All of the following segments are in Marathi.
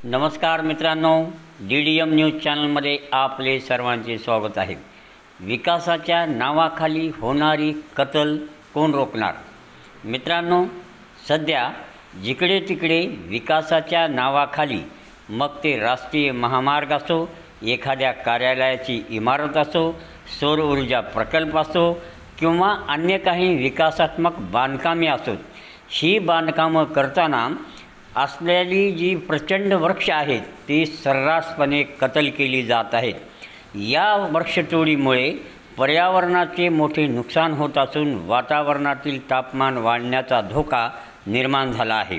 नमस्कार मित्रांनो, DDM न्यूज चॅनलमध्ये आपले सर्वांचे स्वागत आहे। विकासाच्या नावाखाली होणारी कत्तल कोण रोखणार? मित्रांनो, सध्या जिकडे तिकडे विकासाच्या नावाखाली, मग ते राष्ट्रीय महामार्ग असो, एखाद्या कार्यालयाची इमारत असो, सौर ऊर्जा प्रकल्प असो किंवा अन्य काही विकासात्मक बांधकामे असोत, ही बांधकामं करताना असलेली जी प्रचंड वृक्ष आहेत ती सर्रासपणे कत्तल केली जात आहेत। या वृक्षतोडीमुळे पर्यावरणाचे मोठे नुकसान होत असून वातावरणातील तापमान वाढण्याचा धोका निर्माण झाला आहे।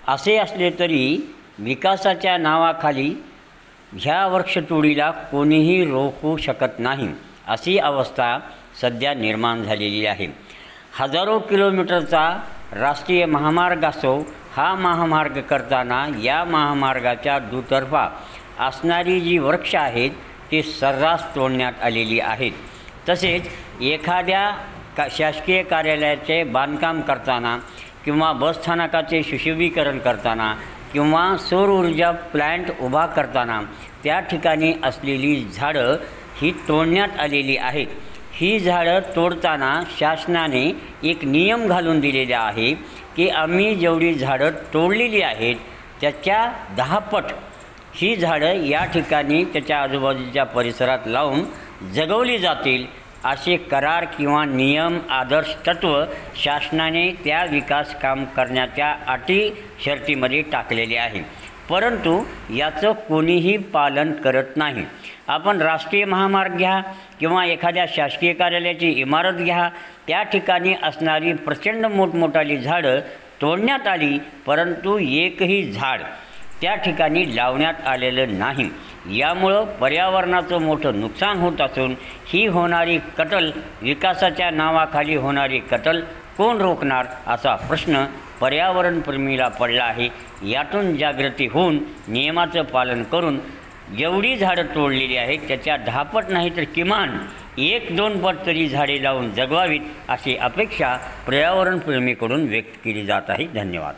असे असले तरी विकासाच्या नावाखाली ह्या वृक्षतोडीला कोणीही रोखू शकत नाही, अशी अवस्था सध्या निर्माण झालेली आहे। हजारो किलोमीटरचा राष्ट्रीय महामार्ग असो, हा महामार्ग करताना या महामार्गाच्या दुतर्फा असणारी जी वृक्ष आहेत ते सर्रास तोडण्यात आलेली आहेत। तसेच एखाद्या शासकीय कार्यालयाचे बांधकाम करताना किंवा बसस्थानकाचे सुशोभीकरण करताना किंवा सौर ऊर्जा प्लांट उभा करताना त्या ठिकाणी असलेली झाडं ही तोडण्यात आलेली आहेत। ही झाडं तोडताना शासनाने एक नियम घालून दिलेला आहे की आम्ही जेवढी झाडं तोडलेली आहेत त्याच्या 10 पट ही झाडं या ठिकाणी त्याच्या आजूबाजूच्या परिसरात लावून जगवली जातील, असे करार किंवा नियम आदर्श तत्व शासनाने त्या विकास काम करण्याच्या अटी शर्तीमध्ये टाकलेले आहे। परंतु याचं कोणीही पालन करत नाही। आपण राष्ट्रीय महामार्ग घ्या किंवा एखाद्या शासकीय कार्यालयाची इमारत घ्या, त्या ठिकाणी असणारी प्रचंड मोठमोठाली झाडं तोडण्यात आली, परंतु एकही झाड त्या ठिकाणी लावण्यात आलेलं नाही। यामुळं पर्यावरणाचं मोठं नुकसान होत असून ही होणारी कत्तल, विकासाच्या नावाखाली होणारी कत्तल कोण रोखणार, असा प्रश्न पर्यावरणप्रेमीला पडला आहे। यातून जागृती होऊन नियमाचं पालन करून जेवढी झाडं तोडलेली आहेत त्याच्या 10 पट नाही तर किमान 1-2 पट तरी झाडे लावून जगवावीत, अशी अपेक्षा पर्यावरणप्रेमीकडून व्यक्त केली जात आहे। धन्यवाद।